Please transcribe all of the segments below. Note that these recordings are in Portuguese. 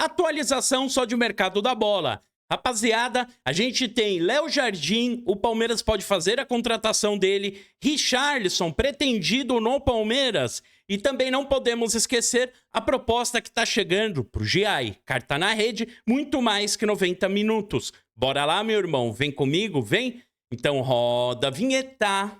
Atualização só de mercado da bola. Rapaziada, a gente tem Léo Jardim, o Palmeiras pode fazer a contratação dele, Richarlison pretendido no Palmeiras, e também não podemos esquecer a proposta que tá chegando pro GI. Carta na rede, muito mais que 90 minutos. Bora lá, meu irmão, vem comigo, vem? Então roda a vinheta.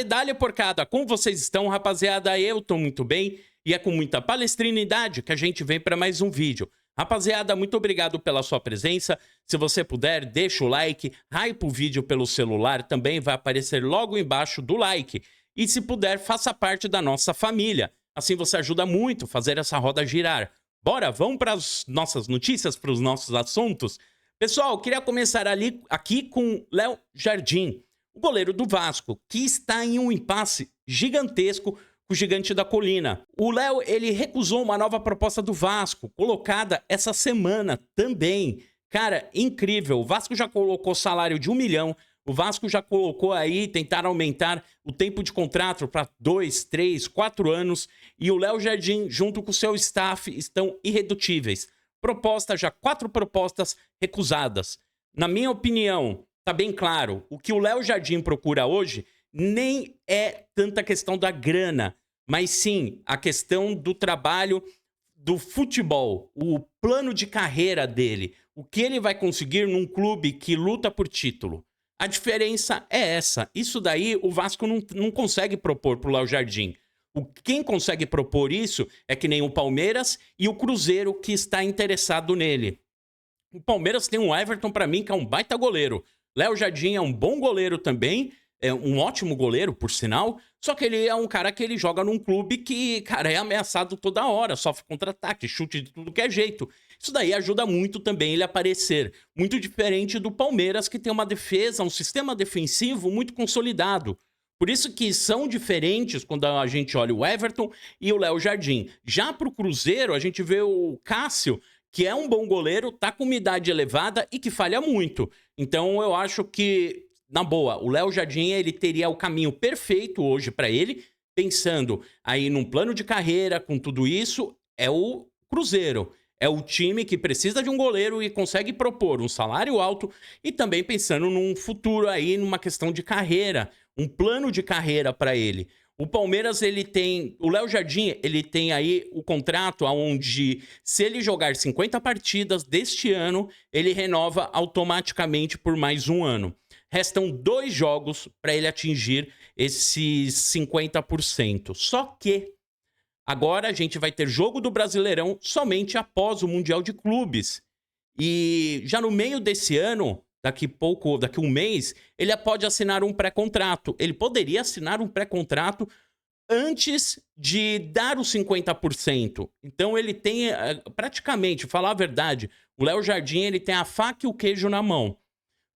Dale, porcada, como vocês estão, rapaziada? Eu tô muito bem e é com muita palestrinidade que a gente vem para mais um vídeo. Rapaziada, muito obrigado pela sua presença. Se você puder, deixa o like, hype o vídeo pelo celular, também vai aparecer logo embaixo do like. E se puder, faça parte da nossa família. Assim você ajuda muito a fazer essa roda girar. Bora, vamos para as nossas notícias, para os nossos assuntos? Pessoal, queria começar aqui com Léo Jardim, o goleiro do Vasco, que está em um impasse gigantesco com o Gigante da Colina. O Léo, ele recusou uma nova proposta do Vasco, colocada essa semana também. Cara, incrível. O Vasco já colocou salário de 1 milhão. O Vasco já colocou aí, tentaram aumentar o tempo de contrato para 2, 3, 4 anos. E o Léo Jardim, junto com o seu staff, estão irredutíveis. Já 4 propostas recusadas. Na minha opinião, tá bem claro, o que o Léo Jardim procura hoje nem é tanta questão da grana, mas sim a questão do trabalho do futebol, o plano de carreira dele, o que ele vai conseguir num clube que luta por título. A diferença é essa. Isso daí o Vasco não consegue propor pro Léo Jardim. Quem consegue propor isso é que nem o Palmeiras e o Cruzeiro, que está interessado nele. O Palmeiras tem um Everton, pra mim, que é um baita goleiro. Léo Jardim é um bom goleiro também, é um ótimo goleiro, por sinal, só que ele é um cara que ele joga num clube que, cara, é ameaçado toda hora, sofre contra-ataque, chute de tudo que é jeito. Isso daí ajuda muito também ele a aparecer. Muito diferente do Palmeiras, que tem uma defesa, um sistema defensivo muito consolidado. Por isso que são diferentes quando a gente olha o Everton e o Léo Jardim. Já pro Cruzeiro, a gente vê o Cássio, que é um bom goleiro, tá com uma idade elevada e que falha muito. Então eu acho que, na boa, o Léo Jardim, ele teria o caminho perfeito hoje para ele, pensando aí num plano de carreira, com tudo isso, é o Cruzeiro. É o time que precisa de um goleiro e consegue propor um salário alto e também pensando num futuro aí, numa questão de carreira, um plano de carreira para ele. O Palmeiras, o Léo Jardim, ele tem aí o contrato onde, se ele jogar 50 partidas deste ano, ele renova automaticamente por mais um ano. Restam 2 jogos para ele atingir esses 50%. Só que agora a gente vai ter jogo do Brasileirão somente após o Mundial de Clubes. E já no meio desse ano, daqui um mês, ele pode assinar um pré-contrato. Ele poderia assinar um pré-contrato antes de dar os 50%. Então ele tem, praticamente, falar a verdade, o Léo Jardim, ele tem a faca e o queijo na mão.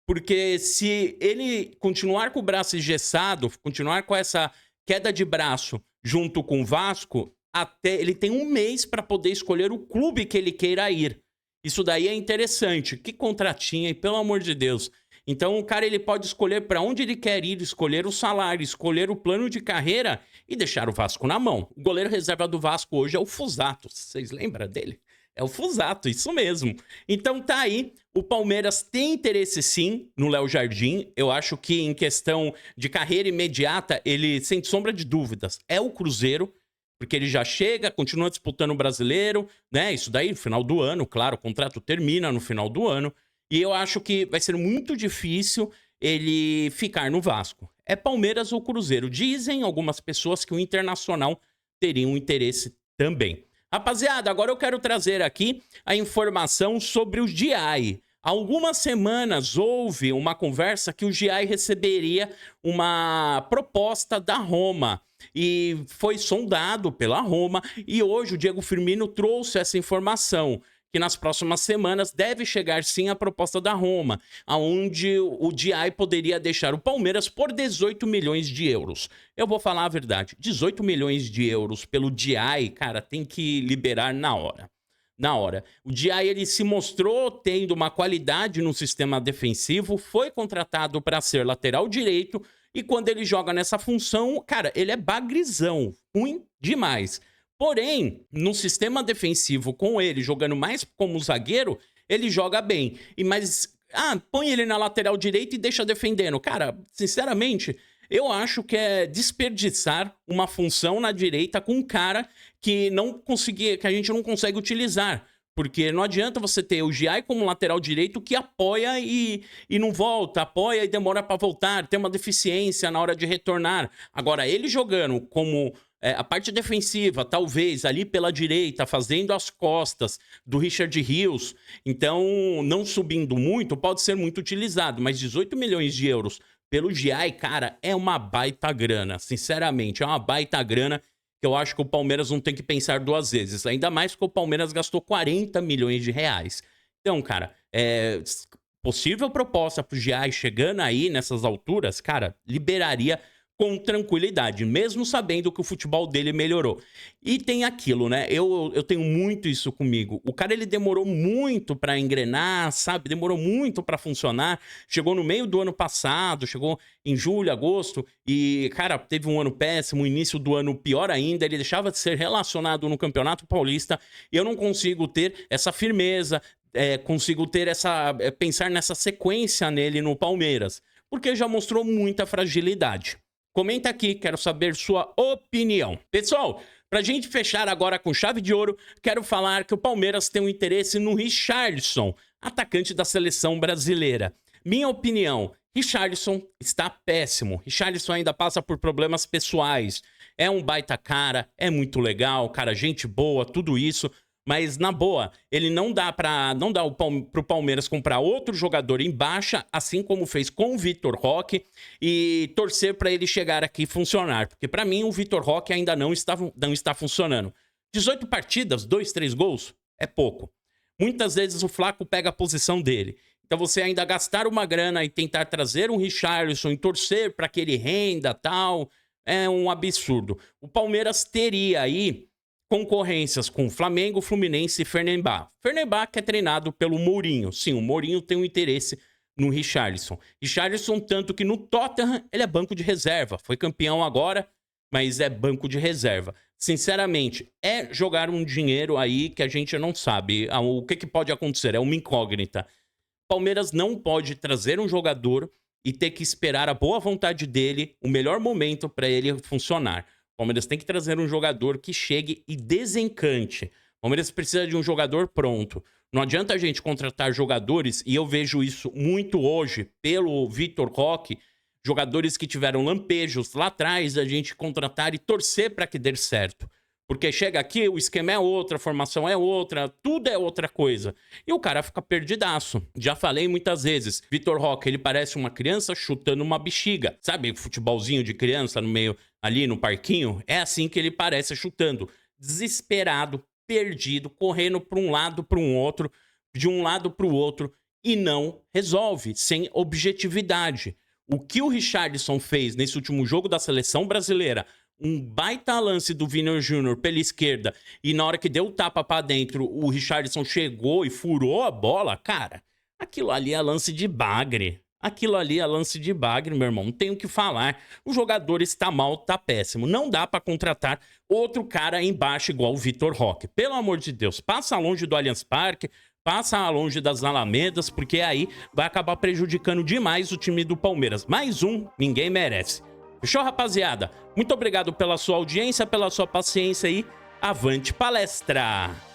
Porque se ele continuar com o braço engessado, continuar com essa queda de braço junto com o Vasco, ele tem um mês para poder escolher o clube que ele queira ir. Isso daí é interessante. Que contratinho, hein? Pelo amor de Deus. Então o cara, ele pode escolher para onde ele quer ir, escolher o salário, escolher o plano de carreira e deixar o Vasco na mão. O goleiro reserva do Vasco hoje é o Fuzato. Vocês lembram dele? É o Fuzato, isso mesmo. Então tá aí, o Palmeiras tem interesse sim no Léo Jardim. Eu acho que em questão de carreira imediata, ele, sem sombra de dúvidas, é o Cruzeiro, porque ele já chega, continua disputando o Brasileiro, né? Isso daí no final do ano, claro, o contrato termina no final do ano. E eu acho que vai ser muito difícil ele ficar no Vasco. É Palmeiras ou Cruzeiro. Dizem algumas pessoas que o Internacional teria um interesse também. Rapaziada, agora eu quero trazer aqui a informação sobre o GI. Há algumas semanas houve uma conversa que o GI receberia uma proposta da Roma. E foi sondado pela Roma e hoje o Diego Firmino trouxe essa informação, que nas próximas semanas deve chegar sim a proposta da Roma, onde o GI poderia deixar o Palmeiras por 18 milhões de euros. Eu vou falar a verdade, 18 milhões de euros pelo GI, cara, tem que liberar na hora. Na hora. O GI, ele se mostrou tendo uma qualidade no sistema defensivo, foi contratado para ser lateral direito E quando ele joga nessa função, cara, ele é bagrizão, ruim demais. Porém, no sistema defensivo, com ele jogando mais como zagueiro, ele joga bem. Põe ele na lateral direita e deixa defendendo. Cara, sinceramente, eu acho que é desperdiçar uma função na direita com um cara que a gente não consegue utilizar. Porque não adianta você ter o Giai como lateral direito que apoia e não volta, apoia e demora para voltar, tem uma deficiência na hora de retornar. Agora, ele jogando como a parte defensiva, talvez ali pela direita, fazendo as costas do Richard Rios, então não subindo muito, pode ser muito utilizado, mas 18 milhões de euros pelo Giai, cara, é uma baita grana, sinceramente, é uma baita grana que eu acho que o Palmeiras não tem que pensar duas vezes. Ainda mais que o Palmeiras gastou 40 milhões de reais. Então, cara, possível proposta pro Giai chegando aí nessas alturas, cara, liberaria com tranquilidade, mesmo sabendo que o futebol dele melhorou. E tem aquilo, né? Eu tenho muito isso comigo. O cara, ele demorou muito pra engrenar, sabe? Demorou muito pra funcionar. Chegou no meio do ano passado, chegou em julho, agosto, e, cara, teve um ano péssimo, o início do ano pior ainda, ele deixava de ser relacionado no Campeonato Paulista, e eu não consigo ter essa firmeza, consigo ter pensar nessa sequência nele no Palmeiras, porque já mostrou muita fragilidade. Comenta aqui, quero saber sua opinião. Pessoal, pra gente fechar agora com chave de ouro, quero falar que o Palmeiras tem um interesse no Richarlison, atacante da seleção brasileira. Minha opinião, Richarlison está péssimo. Richarlison ainda passa por problemas pessoais. É um baita cara, é muito legal, cara, gente boa, tudo isso. Mas, na boa, ele não dá pro Palmeiras comprar outro jogador em baixa, assim como fez com o Vitor Roque, e torcer para ele chegar aqui e funcionar. Porque, para mim, o Vitor Roque ainda não está funcionando. 18 partidas, 2, 3 gols, é pouco. Muitas vezes o Flaco pega a posição dele. Então, você ainda gastar uma grana e tentar trazer um Richarlison e torcer para que ele renda, tal, é um absurdo. O Palmeiras teria aí concorrências com Flamengo, Fluminense e Fenerbahçe. Fenerbahçe que é treinado pelo Mourinho. Sim, o Mourinho tem um interesse no Richarlison. Richarlison, tanto que no Tottenham ele é banco de reserva. Foi campeão agora, mas é banco de reserva. Sinceramente, é jogar um dinheiro aí que a gente não sabe. O que pode acontecer? É uma incógnita. Palmeiras não pode trazer um jogador e ter que esperar a boa vontade dele, o melhor momento para ele funcionar. O Palmeiras tem que trazer um jogador que chegue e desencante. O Palmeiras precisa de um jogador pronto. Não adianta a gente contratar jogadores, e eu vejo isso muito hoje pelo Vitor Roque, jogadores que tiveram lampejos lá atrás, a gente contratar e torcer para que dê certo. Porque chega aqui, o esquema é outro, a formação é outra, tudo é outra coisa. E o cara fica perdidaço. Já falei muitas vezes, Vitor Roque, ele parece uma criança chutando uma bexiga. Sabe, futebolzinho de criança no meio, ali no parquinho? É assim que ele parece chutando. Desesperado, perdido, correndo para um lado, para um outro, de um lado para o outro, e não resolve, sem objetividade. O que o Richarlison fez nesse último jogo da seleção brasileira, um baita lance do Vini Júnior pela esquerda, e na hora que deu o tapa pra dentro, o Richarlison chegou e furou a bola, cara, aquilo ali é lance de bagre. Aquilo ali é lance de bagre, meu irmão, não tenho o que falar. O jogador está mal, tá péssimo. Não dá pra contratar outro cara embaixo igual o Vitor Roque. Pelo amor de Deus, passa longe do Allianz Parque, passa longe das Alamedas, porque aí vai acabar prejudicando demais o time do Palmeiras. Mais um, ninguém merece. Fechou, rapaziada? Muito obrigado pela sua audiência, pela sua paciência aí. Avante palestra!